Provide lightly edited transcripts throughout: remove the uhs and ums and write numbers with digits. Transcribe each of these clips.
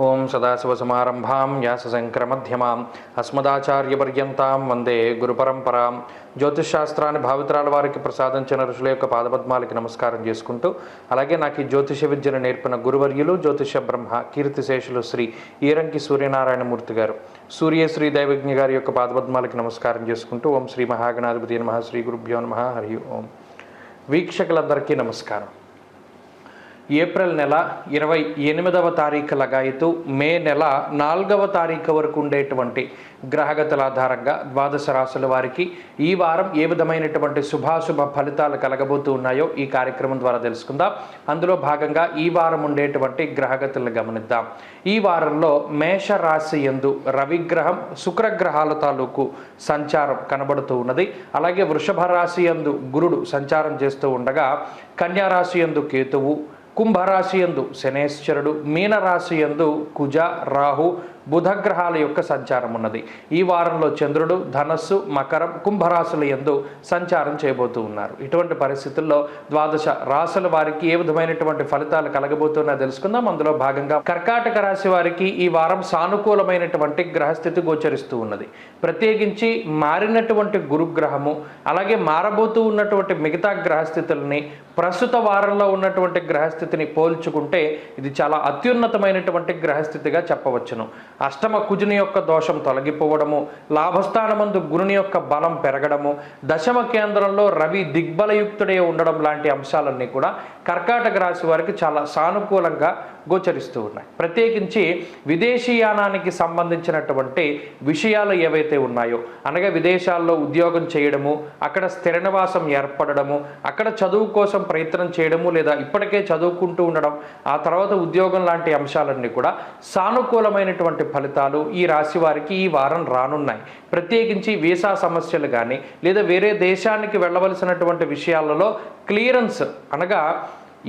ఓం సదాశివసమారంభాం వ్యాసశంకరమధ్యమాం అస్మదాచార్యపర్యంతాం వందే గురుపరంపరాం. జ్యోతిషశాస్త్రాన్ని భావితరాల వారికి ప్రసాదించిన ఋషుల యొక్క పాదపద్మాలకి నమస్కారం చేసుకుంటూ, అలాగే నాకు ఈ జ్యోతిష విద్యను నేర్పిన గురువర్యులు జ్యోతిష బ్రహ్మ కీర్తిశేషులు శ్రీ ఈరంకి సూర్యనారాయణమూర్తి గారు, సూర్యశ్రీ దైవజ్ఞ గారి యొక్క పాదపద్మాలకి నమస్కారం చేసుకుంటూ, ఓం శ్రీ మహాగణాధిపతి నమః, శ్రీ గురుభ్యో నమః, హరి ఓం. వీక్షకులందరికీ నమస్కారం. ఏప్రిల్ నెల 28వ తారీఖు లగాయతు మే నెల 4వ తారీఖు వరకు ఉండేటువంటి గ్రహగతుల ఆధారంగా ద్వాదశ రాశుల వారికి ఈ వారం ఏ విధమైనటువంటి శుభాశుభ ఫలితాలు కలగబోతూ ఉన్నాయో ఈ కార్యక్రమం ద్వారా తెలుసుకుందాం. అందులో భాగంగా ఈ వారం ఉండేటువంటి గ్రహగతులను గమనిద్దాం. ఈ వారంలో మేష రాశి యందు రవిగ్రహం శుక్రగ్రహాల తాలూకు సంచారం కనబడుతూ ఉన్నది. అలాగే వృషభ రాశి యందు గురుడు సంచారం చేస్తూ ఉండగా, కన్యా రాశి యందు కేతువు, కుంభరాశి యందు శనేశ్వరుడు, మీనరాశి యందు కుజ, రాహు, బుధగ్రహాల యొక్క సంచారం ఉన్నది. ఈ వారంలో చంద్రుడు ధనస్సు, మకరం, కుంభరాశుల యందు సంచారం చేయబోతూ ఉన్నారు. ఇటువంటి పరిస్థితుల్లో ద్వాదశ రాశుల వారికి ఏ విధమైనటువంటి ఫలితాలు కలగబోతున్నా తెలుసుకుందాం. అందులో భాగంగా కర్కాటక రాశి వారికి ఈ వారం సానుకూలమైనటువంటి గ్రహస్థితి గోచరిస్తూ ఉన్నది. ప్రత్యేకించి మారినటువంటి గురుగ్రహము, అలాగే మారబోతూ ఉన్నటువంటి మిగతా గ్రహస్థితులని ప్రస్తుత వారంలో ఉన్నటువంటి గ్రహస్థితిని పోల్చుకుంటే ఇది చాలా అత్యున్నతమైనటువంటి గ్రహస్థితిగా చెప్పవచ్చును. అష్టమ కుజుని యొక్క దోషం తొలగిపోవడము, లాభస్థానమందు గురుని యొక్క బలం పెరగడము, దశమ కేంద్రంలో రవి దిగ్బలయుక్తుడే ఉండడం లాంటి అంశాలన్నీ కూడా కర్కాటక రాశి వారికి చాలా సానుకూలంగా గోచరిస్తూ ఉన్నాయి. ప్రత్యేకించి విదేశీయానానికి సంబంధించినటువంటి విషయాలు ఏవైతే ఉన్నాయో, అనగా విదేశాల్లో ఉద్యోగం చేయడము, అక్కడ స్థిర నివాసం ఏర్పడము, అక్కడ చదువు కోసం ప్రయత్నం చేయడము, లేదా ఇప్పటికే చదువుకుంటూ ఉండడం, ఆ తర్వాత ఉద్యోగం లాంటి అంశాలన్నీ కూడా సానుకూలమైనటువంటి ఫలితాలు ఈ రాశి వారికి ఈ వారం రానున్నాయి. ప్రత్యేకించి వీసా సమస్యలు కానీ, లేదా వేరే దేశానికి వెళ్ళవలసినటువంటి విషయాలలో క్లియరెన్స్, అనగా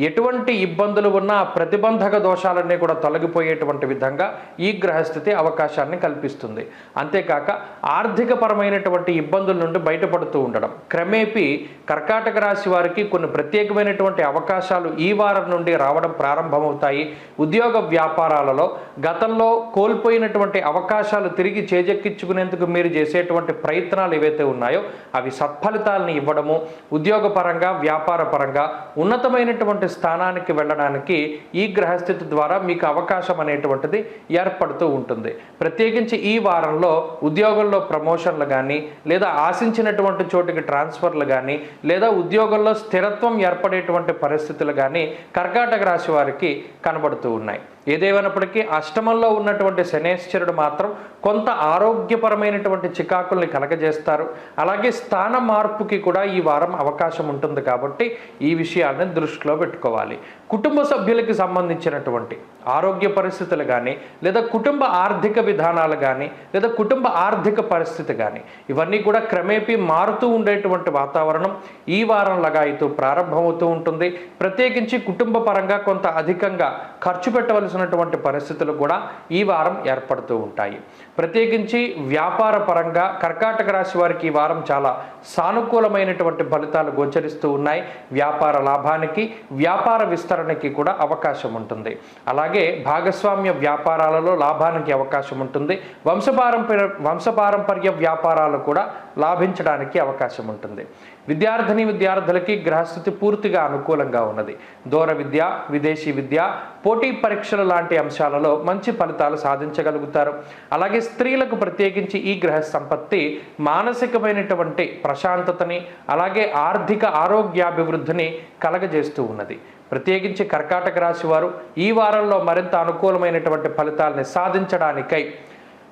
ఎటువంటి ఇబ్బందులు ఉన్నా ప్రతిబంధక దోషాలన్నీ కూడా తొలగిపోయేటువంటి విధంగా ఈ గ్రహస్థితి అవకాశాన్ని కల్పిస్తుంది. అంతేకాక ఆర్థిక పరమైనటువంటి ఇబ్బందుల నుండి బయటపడుతూ ఉండడం, క్రమేపీ కర్కాటక రాశి వారికి కొన్ని ప్రత్యేకమైనటువంటి అవకాశాలు ఈ వారం నుండి రావడం ప్రారంభమవుతాయి. ఉద్యోగ వ్యాపారాలలో గతంలో కోల్పోయినటువంటి అవకాశాలు తిరిగి చేజెక్కించుకునేందుకు మీరు చేసేటువంటి ప్రయత్నాలు ఏవైతే ఉన్నాయో అవి సత్ఫలితాలను ఇవ్వడము, ఉద్యోగపరంగా వ్యాపార పరంగా ఉన్నతమైనటువంటి స్థానానికి వెళ్ళడానికి ఈ గ్రహస్థితి ద్వారా మీకు అవకాశం అనేటువంటిది ఏర్పడుతూ ఉంటుంది. ప్రత్యేకించి ఈ వారంలో ఉద్యోగంలో ప్రమోషన్లు కానీ, లేదా ఆశించినటువంటి చోటుకి ట్రాన్స్ఫర్లు కానీ, లేదా ఉద్యోగంలో స్థిరత్వం ఏర్పడేటువంటి పరిస్థితులు కానీ కర్కాటక రాశి వారికి కనబడుతూ ఉన్నాయి. ఏదేమైనప్పటికీ అష్టమంలో ఉన్నటువంటి శనేశ్వరుడు మాత్రం కొంత ఆరోగ్యపరమైనటువంటి చికాకుల్ని కలగజేస్తారు. అలాగే స్థాన మార్పుకి కూడా ఈ వారం అవకాశం ఉంటుంది. కాబట్టి ఈ విషయాన్ని దృష్టిలో పెట్టుకోవాలి. కుటుంబ సభ్యులకి సంబంధించినటువంటి ఆరోగ్య పరిస్థితులు కానీ, లేదా కుటుంబ ఆర్థిక విధానాలు కానీ, లేదా కుటుంబ ఆర్థిక పరిస్థితి కానీ, ఇవన్నీ కూడా క్రమేపీ మారుతూ ఉండేటువంటి వాతావరణం ఈ వారం లగాయితూ ప్రారంభమవుతూ ఉంటుంది. ప్రత్యేకించి కుటుంబ పరంగా కొంత అధికంగా ఖర్చు పెట్టవలసినటువంటి పరిస్థితులు కూడా ఈ వారం ఏర్పడుతూ ఉంటాయి. ప్రత్యేకించి వ్యాపార పరంగా కర్కాటక రాశి వారికి ఈ వారం చాలా సానుకూలమైనటువంటి ఫలితాలు గోచరిస్తూ ఉన్నాయి. వ్యాపార లాభానికి, వ్యాపార విస్తరణకి కూడా అవకాశం ఉంటుంది. అలాగే భాగస్వామ్య వ్యాపారాలలో లాభానికి అవకాశం ఉంటుంది. వంశపారంపర్య వ్యాపారాలు కూడా లాభించడానికి అవకాశం ఉంటుంది. విద్యార్థులకి గ్రహస్థితి పూర్తిగా అనుకూలంగా ఉన్నది. దూర విద్య, విదేశీ విద్య, పోటీ పరీక్షలు లాంటి అంశాలలో మంచి ఫలితాలు సాధించగలుగుతారు. అలాగే స్త్రీలకు ప్రత్యేకించి ఈ గ్రహ సంపత్తి మానసికమైనటువంటి ప్రశాంతతని, అలాగే ఆర్థిక ఆరోగ్యాభివృద్ధిని కలగజేస్తూ ఉన్నది. ప్రత్యేకించి కర్కాటక రాశి వారు ఈ వారంలో మరింత అనుకూలమైనటువంటి ఫలితాలని సాధించడానికై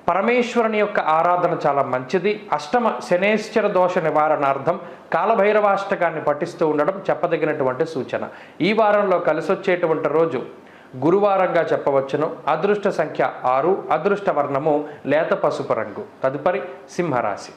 పరమేశ్వరుని యొక్క ఆరాధన చాలా మంచిది. అష్టమ శనేశ్వర దోష నివారణార్థం కాలభైరవాష్టకాన్ని పఠిస్తూ ఉండడం చెప్పదగినటువంటి సూచన. ఈ వారంలో కలిసొచ్చేటువంటి రోజు గురువారంగా చెప్పవచ్చును. అదృష్ట సంఖ్య 6, అదృష్ట వర్ణము లేత పసుపు రంగు. తదుపరి సింహరాశి.